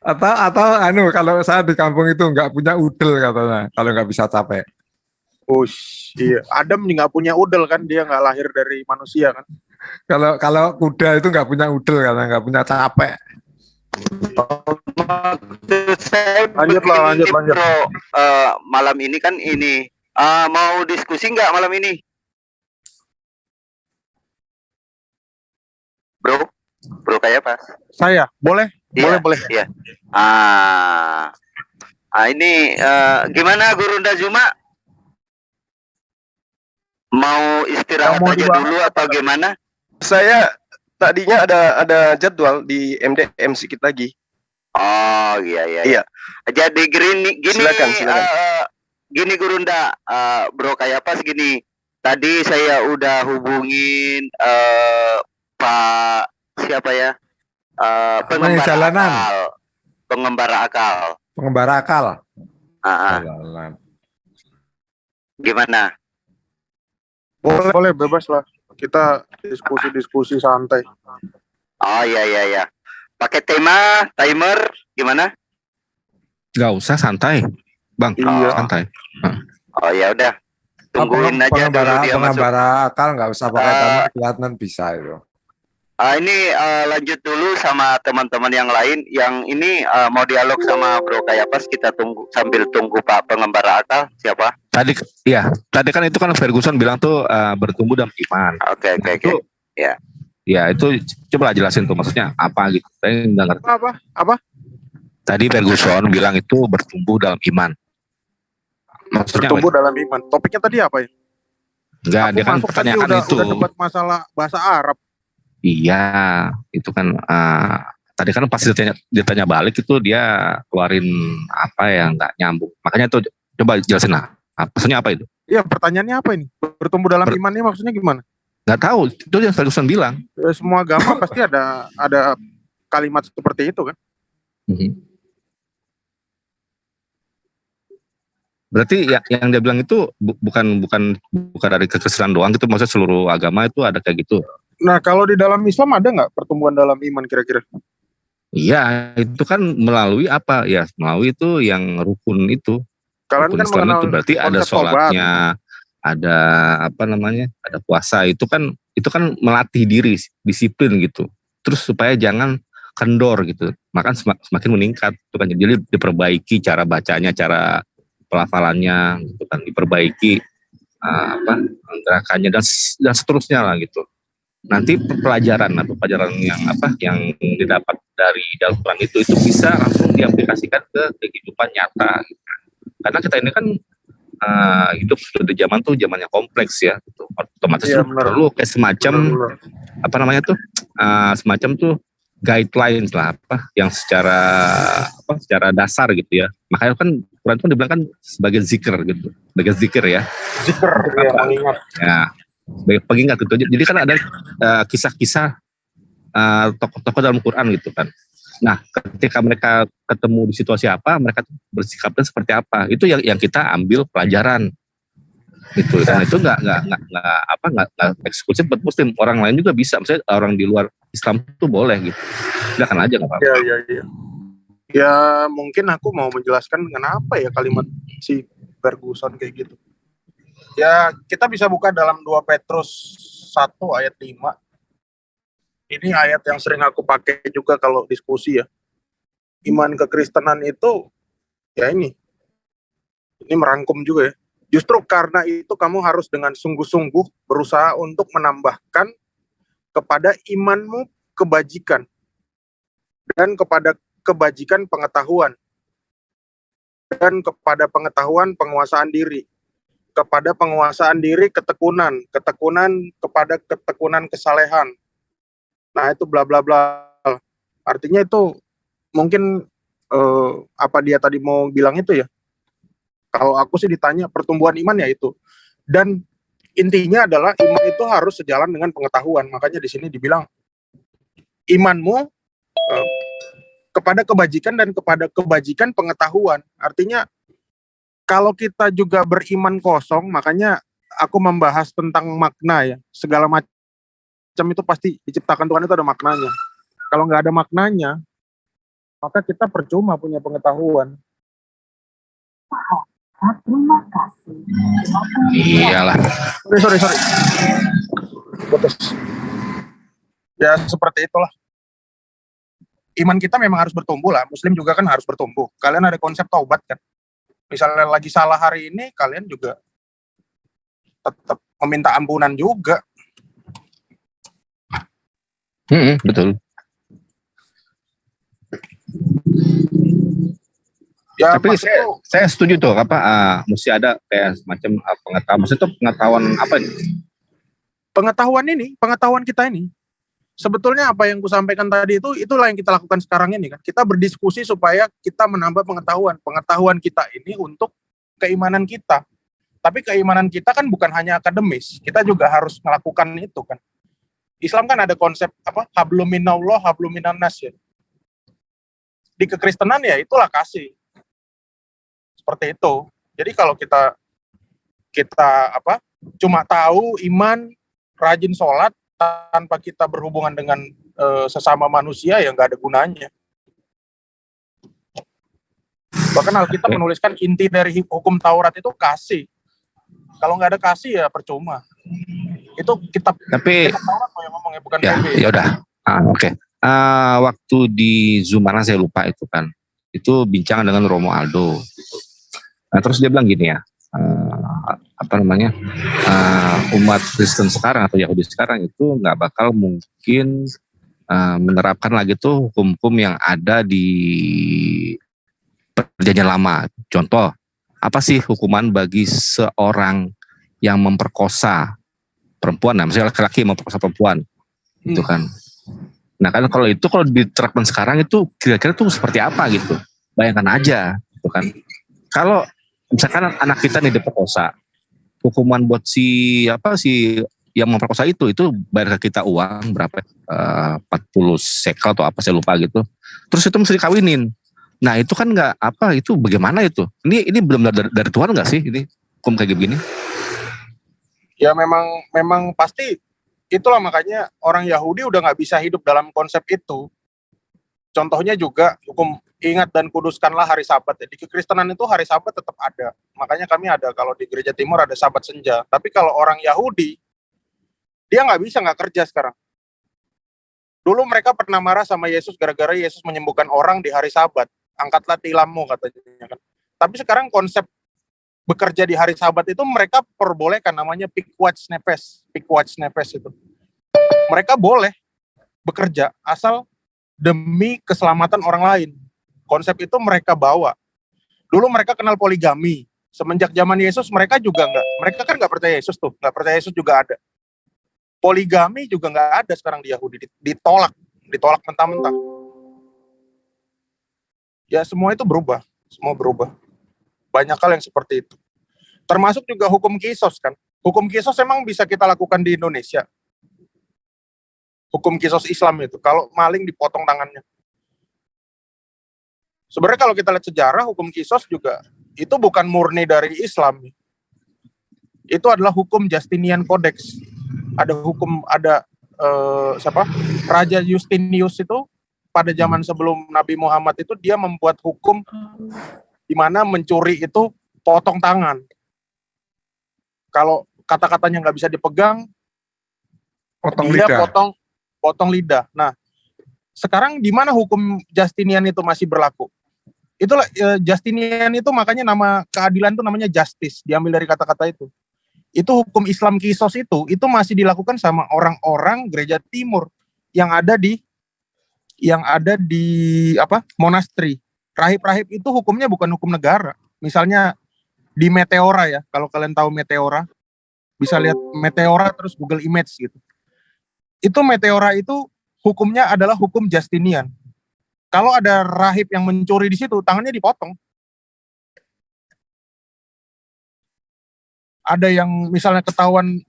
Atau kalau saya di kampung itu nggak punya udel katanya, kalau nggak bisa capek. Iya. Adam nggak punya udel kan, dia nggak lahir dari manusia kan. Kalau kuda itu nggak punya udel karena nggak punya capek. Lanjut. Bro, malam ini kan ini mau diskusi nggak malam ini, Bro Kayapas? Saya boleh. Iya. Ini gimana Gurunda Zuma? Mau istirahat aja dulu atau gimana? Saya tadinya ada jadwal di MDM sedikit lagi. Oh iya. Jadi gini silakan. Gini Gurunda, Bro Kayapas gini. Tadi saya udah hubungin Pak siapa ya? Pengembara akal. Gimana? Boleh bebas lah. Kita diskusi santai. Oh iya. Pakai timer gimana? Nggak usah, santai, Bang. Iya. Santai. Oh ya udah. Tungguin aja dulu dia masuk. Pengembara akal nggak usah pakai timer, kelihatan bisa itu. Ini lanjut dulu sama teman-teman yang lain. Yang ini mau dialog sama Bro Kayapas, kita tunggu sambil tunggu Pak Pengembara akal. Siapa? Tadi kan itu kan Ferguson bilang tuh bertumbuh dalam iman. Oke. Ya. Ya itu coba jelasin tuh maksudnya apa gitu. Saya nggak ngerti. Apa? Tadi Ferguson bilang itu bertumbuh dalam iman. Maksudnya bertumbuh dalam iman. Topiknya tadi apa ya? Enggak, dia kan pertanyakan itu. Udah debat masalah bahasa Arab. Iya, itu kan tadi kan pasti ditanya balik itu dia keluarin apa yang nggak nyambung. Makanya tuh coba jelasin lah. Maksudnya apa itu? Iya, pertanyaannya apa ini? Bertumbuh dalam imannya maksudnya gimana? Nggak tahu, itu yang Ferguson bilang. Ya, semua agama pasti ada kalimat seperti itu kan? Berarti yang dia bilang itu bukan dari kekristen doang gitu, maksudnya seluruh agama itu ada kayak gitu. Nah, kalau di dalam Islam ada nggak pertumbuhan dalam iman kira-kira? Iya, itu kan melalui apa ya? Melalui itu yang rukun itu. Kalian rukun kan Islam itu berarti ada sholatnya, ada ada puasa. Itu kan melatih diri, disiplin gitu. Terus supaya jangan kendor gitu. Maka semakin meningkat. Itu kan jadi diperbaiki cara bacanya, cara pelafalannya, gitu kan, diperbaiki gerakannya dan seterusnya lah gitu. Nanti pelajaran yang didapat dari Al-Quran itu bisa langsung diaplikasikan ke kehidupan nyata gitu. Karena kita ini kan hidup di zaman yang kompleks ya gitu. Otomatis perlu kayak semacam semacam guidelines lah yang secara dasar gitu ya. Makanya kan Quran itu dibilang kan sebagai zikir gitu. Sebagai zikir ya. Zikir ya, mengingat. Ya. Sebagai pengingat gitu. Jadi kan ada kisah-kisah tokoh-tokoh dalam Quran gitu kan. Nah, ketika mereka ketemu di situasi apa, mereka bersikapnya seperti apa. Itu yang kita ambil pelajaran. Gitu. Dan itu nggak eksklusif buat Muslim. Orang lain juga bisa. Misalnya orang di luar Islam itu boleh gitu. Silakan aja nggak apa-apa. Iya. Ya mungkin aku mau menjelaskan kenapa ya kalimat si Ferguson kayak gitu. Ya kita bisa buka dalam 2 Petrus 1 ayat 5. Ini ayat yang sering aku pakai juga kalau diskusi ya. Iman kekristenan itu ya ini merangkum juga ya. Justru karena itu kamu harus dengan sungguh-sungguh berusaha untuk menambahkan kepada imanmu kebajikan, dan kepada kebajikan pengetahuan, dan kepada pengetahuan penguasaan diri, kepada penguasaan diri ketekunan, ketekunan kepada ketekunan kesalehan. Nah itu bla bla bla. Artinya itu mungkin apa dia tadi mau bilang itu ya. Kalau aku sih ditanya pertumbuhan iman ya itu. Dan intinya adalah iman itu harus sejalan dengan pengetahuan. Makanya di sini dibilang imanmu kepada kebajikan dan kepada kebajikan pengetahuan. Artinya kalau kita juga beriman kosong, makanya aku membahas tentang makna ya. Segala macam itu pasti diciptakan Tuhan itu ada maknanya. Kalau nggak ada maknanya, maka kita percuma punya pengetahuan. Terima kasih. Iyalah. Sorry. Putus. Ya seperti itulah. Iman kita memang harus bertumbuh lah. Muslim juga kan harus bertumbuh. Kalian ada konsep taubat kan? Misalnya lagi salah hari ini, kalian juga tetap meminta ampunan juga. Betul. Ya, tapi saya setuju tuh mesti ada kayak semacam pengetahuan. Maksudnya itu pengetahuan apa nih? Pengetahuan kita ini. Sebetulnya apa yang kusampaikan tadi itulah yang kita lakukan sekarang ini kan. Kita berdiskusi supaya kita menambah pengetahuan. Pengetahuan kita ini untuk keimanan kita. Tapi keimanan kita kan bukan hanya akademis. Kita juga harus melakukan itu kan. Islam kan ada konsep hablum minallah, hablum minan nas ya. Di kekristenan ya itulah kasih. Seperti itu. Jadi kalau kita cuma tahu iman, rajin sholat tanpa kita berhubungan dengan sesama manusia ya nggak ada gunanya. Bahkan Alkitab menuliskan inti dari hukum Taurat itu kasih. Kalau nggak ada kasih ya percuma. Itu kitab Taurat yang ngomong ya, bukan PB. Ya udah. Oke. Waktu di Zoom mana saya lupa itu kan. Itu bincang dengan Romo Aldo. Nah, terus dia bilang gini ya. Umat Kristen sekarang atau Yahudi sekarang itu nggak bakal mungkin menerapkan lagi tuh hukum-hukum yang ada di Perjanjian Lama. Contoh, apa sih hukuman bagi seorang yang memperkosa perempuan? Nah, misalnya laki-laki yang memperkosa perempuan, itu kan. Nah, kan kalau diterapkan sekarang itu kira-kira tuh seperti apa gitu? Bayangkan aja, gitu kan. Kalau misalkan anak kita nih diperkosa, hukuman buat si yang memperkosa itu bayar ke kita uang berapa? 40 shekel atau apa saya lupa gitu. Terus itu mesti dikawinin. Nah, itu kan itu bagaimana itu? Ini belum dari Tuhan nggak sih ini hukum kayak gini? Ya memang pasti itulah makanya orang Yahudi udah nggak bisa hidup dalam konsep itu. Contohnya juga hukum ingat dan kuduskanlah hari Sabat. Di kekristenan itu hari Sabat tetap ada. Makanya kami ada kalau di Gereja Timur ada Sabat Senja. Tapi kalau orang Yahudi, dia nggak kerja sekarang. Dulu mereka pernah marah sama Yesus gara-gara Yesus menyembuhkan orang di hari Sabat. Angkatlah tilammu katanya kan. Tapi sekarang konsep bekerja di hari Sabat itu mereka perbolehkan, namanya pikwatch nefes itu. Mereka boleh bekerja asal demi keselamatan orang lain. Konsep itu mereka bawa. Dulu mereka kenal poligami. Semenjak zaman Yesus mereka juga enggak. Mereka kan enggak percaya Yesus tuh. Enggak percaya Yesus juga ada. Poligami juga enggak ada sekarang di Yahudi. Ditolak mentah-mentah. Ya semua itu berubah. Semua berubah. Banyak hal yang seperti itu. Termasuk juga hukum kisos kan. Hukum kisos emang bisa kita lakukan di Indonesia. Hukum kisos Islam itu. Kalau maling dipotong tangannya. Sebenarnya kalau kita lihat sejarah, hukum kisos juga itu bukan murni dari Islam. Itu adalah hukum Justinian Codex. Ada Raja Justinius itu pada zaman sebelum Nabi Muhammad itu dia membuat hukum di mana mencuri itu potong tangan. Kalau kata-katanya nggak bisa dipegang, potong lidah. Nah, sekarang di mana hukum Justinian itu masih berlaku? Itulah Justinian itu makanya nama keadilan itu namanya justice, diambil dari kata-kata itu. Itu hukum Islam kisos itu masih dilakukan sama orang-orang gereja timur yang ada di monasteri. Rahib-rahib itu hukumnya bukan hukum negara. Misalnya di Meteora ya, kalau kalian tahu Meteora, bisa lihat Meteora terus Google Image gitu. Itu Meteora itu hukumnya adalah hukum Justinian. Kalau ada rahib yang mencuri di situ, tangannya dipotong. Ada yang misalnya ketahuan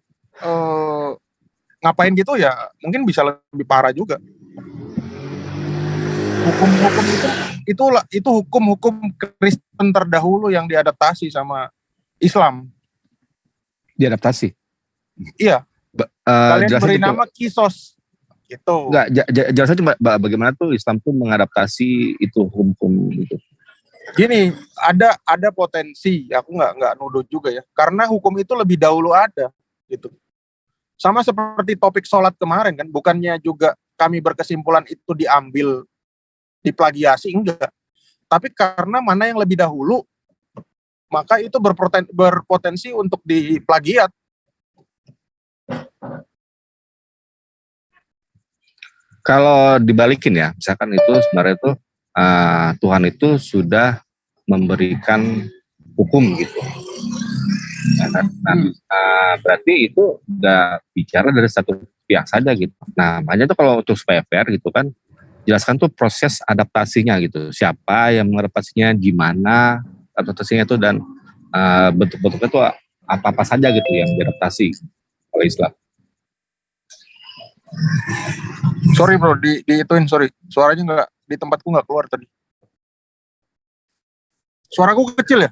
ngapain gitu ya, mungkin bisa lebih parah juga. Hukum-hukum itu hukum-hukum Kristen terdahulu yang diadaptasi sama Islam. Diadaptasi? Iya. Kalian beri nama kisos. Gitu. Enggak, jelasnya cuma bagaimana tuh Islam tuh mengadaptasi itu hukum itu. Gini, ada potensi, aku nggak nuduh juga ya, karena hukum itu lebih dahulu ada, gitu. Sama seperti topik sholat kemarin kan, bukannya juga kami berkesimpulan itu diambil, diplagiasi, enggak. Tapi karena mana yang lebih dahulu, maka itu berpotensi untuk diplagiat. Kalau dibalikin ya, misalkan itu sebenarnya itu Tuhan itu sudah memberikan hukum gitu. Berarti itu udah bicara dari satu pihak saja gitu. Nah, makanya tuh kalau untuk supaya fair gitu kan, jelaskan tuh proses adaptasinya gitu. Siapa yang mengadaptasinya, gimana adaptasinya itu, dan bentuk-bentuknya tuh apa-apa saja gitu yang diadaptasi oleh Islam. Sorry bro, diituin, sorry. Suaranya nggak, di tempatku nggak keluar tadi. Suaraku kecil ya?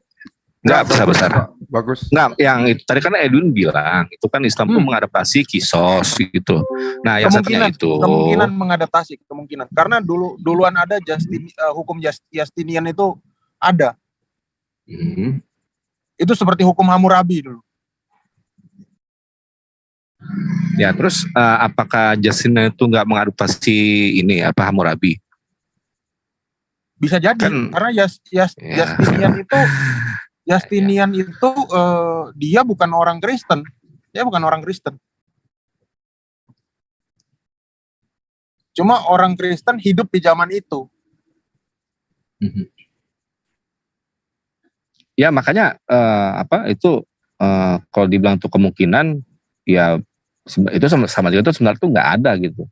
Nggak, besar-besar. Bagus. Nggak, yang itu tadi kan Edwin bilang, itu kan Islam tuh mengadaptasi kisos gitu. Nah, yang satunya itu. Kemungkinan mengadaptasi, kemungkinan. Karena duluan ada hukum Justinian itu ada. Itu seperti hukum Hammurabi dulu. Ya, terus apakah Justinian itu nggak mengadaptasi ini Hammurabi? Bisa jadi, karena Justinian itu dia bukan orang Kristen, Cuma orang Kristen hidup di zaman itu. Ya makanya kalau dibilang tuh kemungkinan, ya itu sama juga tuh sebenarnya tuh nggak ada gitu.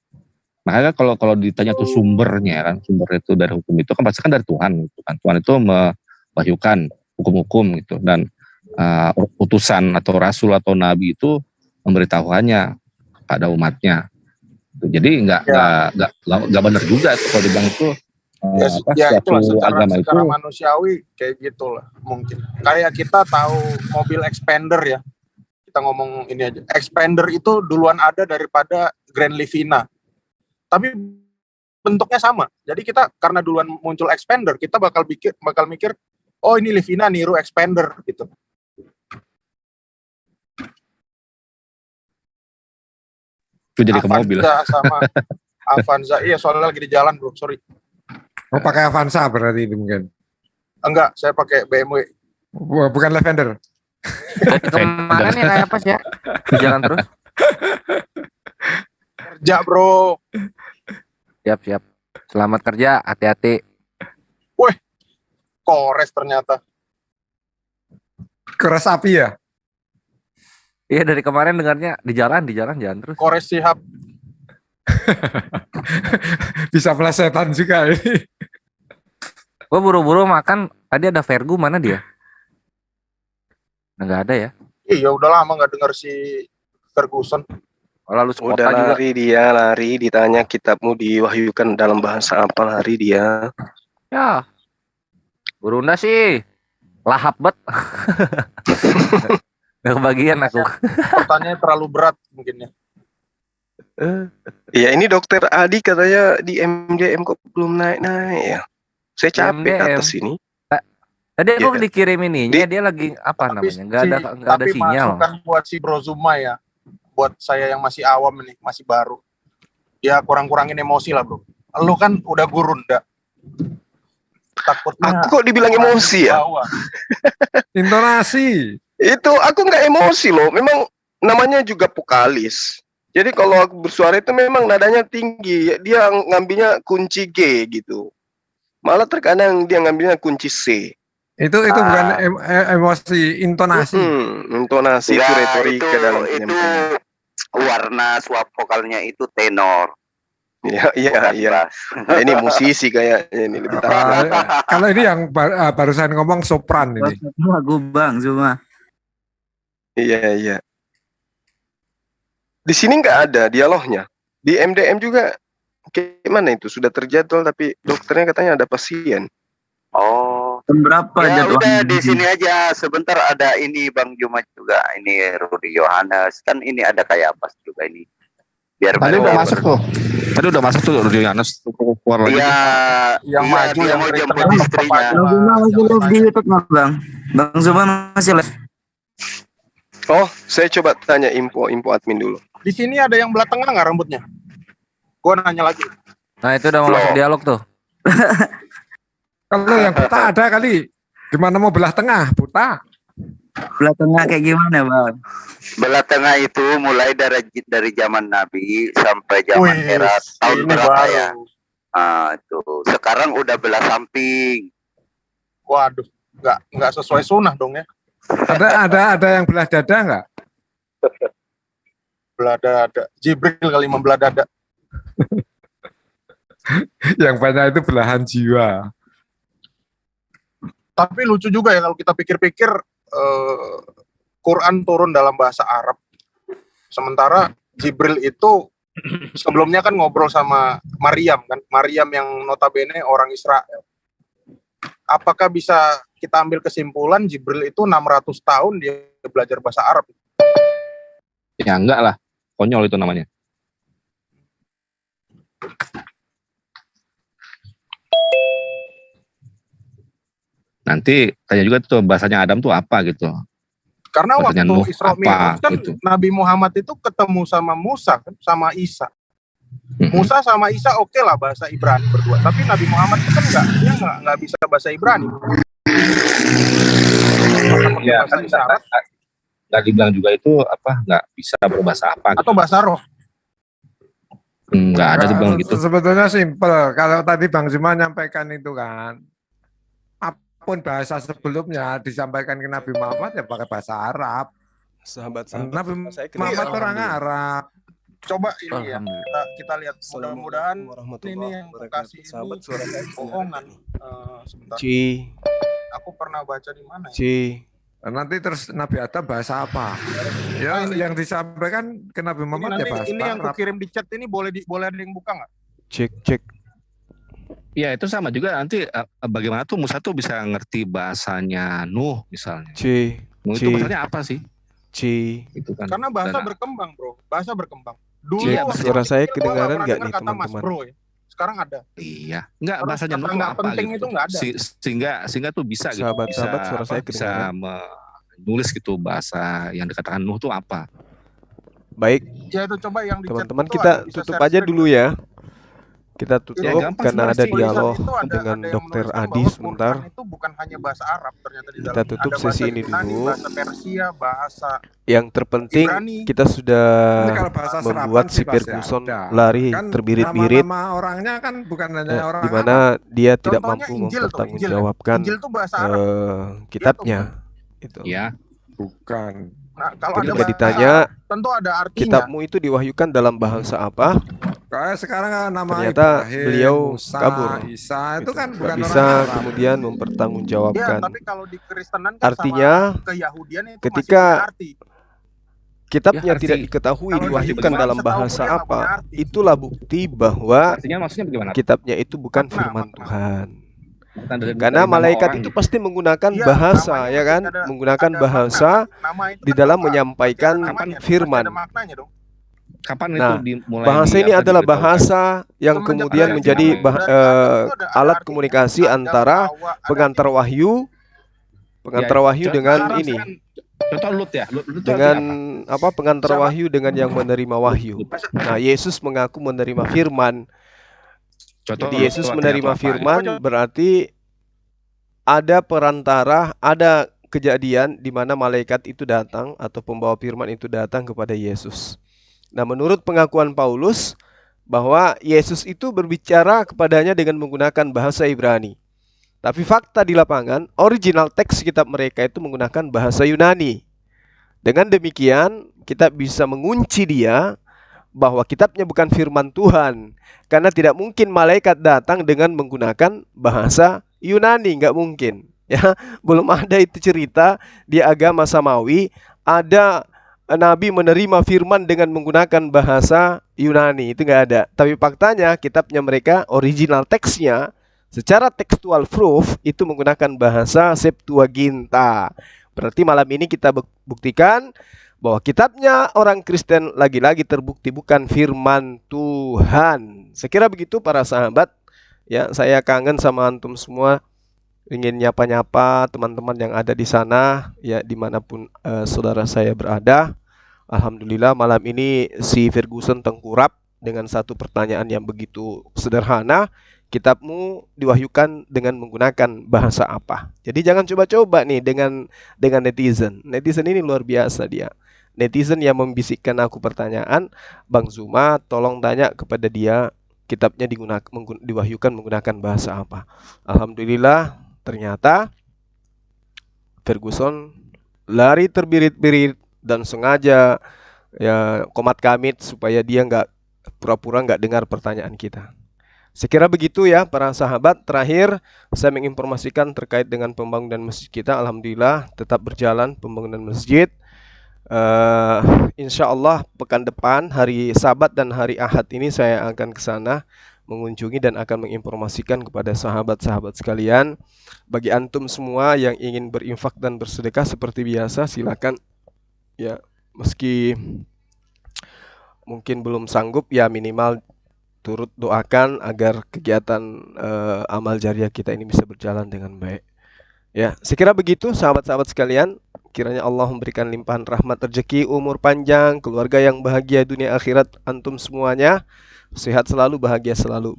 Makanya kalau ditanya tuh sumbernya kan, sumber itu dari hukum itu kan pasti kan dari Tuhan gitu kan. Tuhan itu mewahyukan hukum-hukum gitu, dan utusan atau rasul atau nabi itu memberitahuannya pada umatnya. Jadi nggak benar juga tuh kalau dibilang itu itulah secara manusiawi kayak gitulah mungkin. Kayak kita tahu mobil expander ya. Kita ngomong ini aja. Expander itu duluan ada daripada Grand Livina. Tapi bentuknya sama. Jadi kita karena duluan muncul expander, kita bakal mikir, oh ini Livina niru expander gitu. Itu jadi ke mobil. Sama Avanza, iya soalnya lagi di jalan bro, sorry. Oh pakai Avanza berarti itu mungkin? Enggak, saya pakai BMW. Bukan Lavender. Kemarin ya kayak apa sih ya? Jalan terus. Kerja bro. Siap. Selamat kerja, hati-hati. Wih, kores ternyata. Kores api ya? Iya dari kemarin dengarnya di jalan terus. Kores Sihab. Bisa pelesetan juga ini. Gue buru-buru makan, tadi ada Vergu, mana dia? Nggak ada ya? Iya udah lama nggak dengar si Ferguson. Lalu udah lari juga. Lari ditanya kitabmu diwahyukan dalam bahasa apa, lari dia. Ya, Burunda sih lahap bet. Nggak kebagian aku. Pertanyaannya terlalu berat mungkin ya. Ya ini dokter Adi katanya di MDM kok belum naik ya. Saya capek ke atas ini. Tadi aku dikirim ininya, dia lagi apa namanya? Nggak ada sinyal. Tapi masukan buat si Bro Zuma ya. Buat saya yang masih awam nih, masih baru. Ya kurang-kurangin emosi lah bro. Lu kan udah gurunda. Takutnya aku kok dibilang emosi ya? Intonasi. Itu aku nggak emosi loh. Memang namanya juga vokalis. Jadi kalau aku bersuara itu memang nadanya tinggi. Dia ngambilnya kunci G gitu. Malah terkadang dia ngambilnya kunci C. Itu bukan emosi, intonasi. Intonasi itu retorika dalam penyampaian. Itu warna suap vokalnya itu tenor. Iya. Ini musisi kayaknya ini lebih tahu. Kalau ini yang barusan ngomong sopran ini. Lagu Bang Zuma. Iya. Di sini nggak ada dialognya. Di MDM juga gimana itu? Sudah terjadwal tapi dokternya katanya ada pasien. Oh. Berapa ya udah di sini aja. Sebentar ada ini Bang Juma juga. Ini Rudy Yohanes. Kan ini ada kayak apa juga ini. Biar tadi udah masuk tuh. Tadi udah masuk tuh Rudy Yohanes keluar lagi. Iya, yang maju yang mau jemput istrinya. Masih live di YouTube Bang. Bang Zuma masih live. Oh, saya coba tanya info admin dulu. Di sini ada yang belah tengah nggak rambutnya? Gua nanya lagi. Nah itu udah mau masuk dialog tuh. Kalau yang buta ada kali. Gimana mau belah tengah, buta? Belah tengah kayak gimana Bang? Belah tengah itu mulai dari zaman Nabi sampai zaman era tahun berapa ya? Itu sekarang udah belah samping. Waduh, nggak sesuai sunnah dong ya? Ada yang belah dada nggak? Belah dada. Jibril kali membelah dada. Yang banyak itu belahan jiwa. Tapi lucu juga ya kalau kita pikir-pikir Quran turun dalam bahasa Arab. Sementara Jibril itu sebelumnya kan ngobrol sama Maryam kan. Maryam yang notabene orang Israel. Apakah bisa kita ambil kesimpulan Jibril itu 600 tahun dia belajar bahasa Arab? Ya enggak lah. Konyol itu namanya. Nanti tanya juga tuh bahasanya Adam tuh apa gitu. Karena bahasanya waktu Nuh Isra Mi'raj kan gitu. Nabi Muhammad itu ketemu sama Musa kan, sama Isa. Musa sama Isa oke lah bahasa Ibrani berdua, tapi Nabi Muhammad itu kan nggak bisa bahasa Ibrani. Ya kan nggak dibilang juga itu apa nggak bisa berbahasa apa gitu. Atau bahasa roh. Nggak ada dibilang gitu. Sebetulnya simpel. Kalau tadi Bang Zuma nyampaikan itu kan, apapun bahasa sebelumnya disampaikan ke Nabi Muhammad ya pakai bahasa Arab. Sahabat-sahabat, Nabi Muhammad orang Arab. Coba ini ya, kita lihat mudah-mudahan ini yang kasih ini bohongan. Sebentar. Aku pernah baca di mana ya? Nanti terus Nabi Adam bahasa apa? Ya yang disampaikan ke Nabi Muhammad ya bahasa ini yang Arab. aku kirim di chat ini boleh ada yang buka nggak? Cek. Ya itu sama juga nanti bagaimana tuh Musa tuh bisa ngerti bahasanya Nuh misalnya. Nuh itu bahasanya apa sih? Itu kan. Karena bahasa berkembang bro, bahasa berkembang. Dulu suara saya kedengaran nggak nih teman-teman? Ya. Sekarang ada. Iya, nggak bahasanya Nuh nggak apa penting gitu. Itu nggak ada. Sehingga tuh bisa gitu. Sahabat-sahabat suara saya bisa menulis gitu bahasa yang dikatakan Nuh tuh apa. Baik. Ya itu coba yang teman-teman kita tutup aja dulu ya. Kita tutup karena ada dialog dengan Dr. Adi sebentar. Itu bukan hanya bahasa Arab ternyata di dalam. Kita tutup sesi ini dulu. Bahasa Persia, bahasa yang terpenting Ibrani. Kita sudah membuat si Ferguson lari terbirit-birit. Nama orangnya kan bukan hanya orang di mana dia tidak mampu mempertanggungjawabkan kitabnya. Itu. Ya, bukan. Nah, kalau ketika ditanya, tentu ada artinya. Kitabmu itu diwahyukan dalam bahasa apa? Kayak sekarang nama ternyata Ibrahim, beliau Musa, kabur. Isa itu kan bukan bisa orang kemudian mempertanggungjawabkan. Ya, tapi kalau di Kristenan kan artinya sama keyahudian itu ketika masih arti. Kitabnya tidak diketahui diwahyukan dalam bahasa apa, itulah bukti bahwa kitabnya itu bukan firman Tuhan. Karena malaikat itu pasti menggunakan bahasa, ya kan? Menggunakan bahasa di dalam menyampaikan firman. Kapan nah, itu dimulai bahasa ini adalah bahasa yang kemudian menjadi alat komunikasi antara pengantar wahyu dengan ini. Dengan apa pengantar wahyu dengan yang menerima wahyu. Nah, Yesus mengaku menerima firman. Jadi Yesus menerima firman berarti ada perantara, ada kejadian di mana malaikat itu datang atau pembawa firman itu datang kepada Yesus. Nah, menurut pengakuan Paulus bahwa Yesus itu berbicara kepadanya dengan menggunakan bahasa Ibrani. Tapi fakta di lapangan, original teks kitab mereka itu menggunakan bahasa Yunani. Dengan demikian, kita bisa mengunci dia bahwa kitabnya bukan firman Tuhan. Karena tidak mungkin malaikat datang dengan menggunakan bahasa Yunani, nggak mungkin. Ya, belum ada itu cerita di agama Samawi ada Nabi menerima firman dengan menggunakan bahasa Yunani, itu nggak ada. Tapi faktanya kitabnya mereka original teksnya secara tekstual proof itu menggunakan bahasa Septuaginta. Berarti malam ini kita buktikan bahwa kitabnya orang Kristen lagi-lagi terbukti bukan firman Tuhan. Sekira begitu para sahabat. Ya, saya kangen sama antum semua. Ingin nyapa-nyapa teman-teman yang ada di sana, ya dimanapun saudara saya berada. Alhamdulillah malam ini si Ferguson tengkurap dengan satu pertanyaan yang begitu sederhana. Kitabmu diwahyukan dengan menggunakan bahasa apa? Jadi jangan coba-coba nih dengan netizen. Netizen ini luar biasa dia. Netizen yang membisikkan aku pertanyaan, Bang Zuma, tolong tanya kepada dia kitabnya diwahyukan menggunakan bahasa apa. Alhamdulillah ternyata Ferguson lari terbirit-birit dan sengaja ya komat kamit supaya dia pura-pura nggak dengar pertanyaan kita. Sekira begitu ya para sahabat. Terakhir saya menginformasikan terkait dengan pembangunan masjid kita. Alhamdulillah tetap berjalan pembangunan masjid. Insya Allah pekan depan hari Sabat dan hari Ahad ini saya akan ke sana mengunjungi dan akan menginformasikan kepada sahabat-sahabat sekalian. Bagi antum semua yang ingin berinfak dan bersedekah seperti biasa silakan ya, meski mungkin belum sanggup ya minimal turut doakan agar kegiatan amal jariah kita ini bisa berjalan dengan baik. Ya, sekira begitu sahabat-sahabat sekalian. Kiranya Allah memberikan limpahan rahmat, rezeki, umur panjang, keluarga yang bahagia dunia akhirat antum semuanya. Sehat selalu, bahagia selalu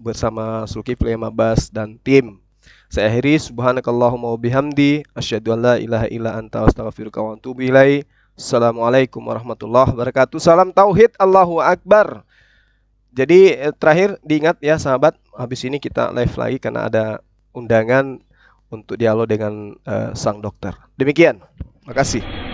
bersama Zulkifli Mabas dan tim. Saya akhiri, subhanakallahumma wa bihamdi, asyhadu an la ilaha illa anta astaghfiruka wa atubu ilaik. Assalamualaikum warahmatullahi wabarakatuh. Salam tauhid, Allahu akbar. Jadi terakhir diingat ya sahabat, habis ini kita live lagi karena ada undangan untuk dialog dengan sang dokter. Demikian, makasih.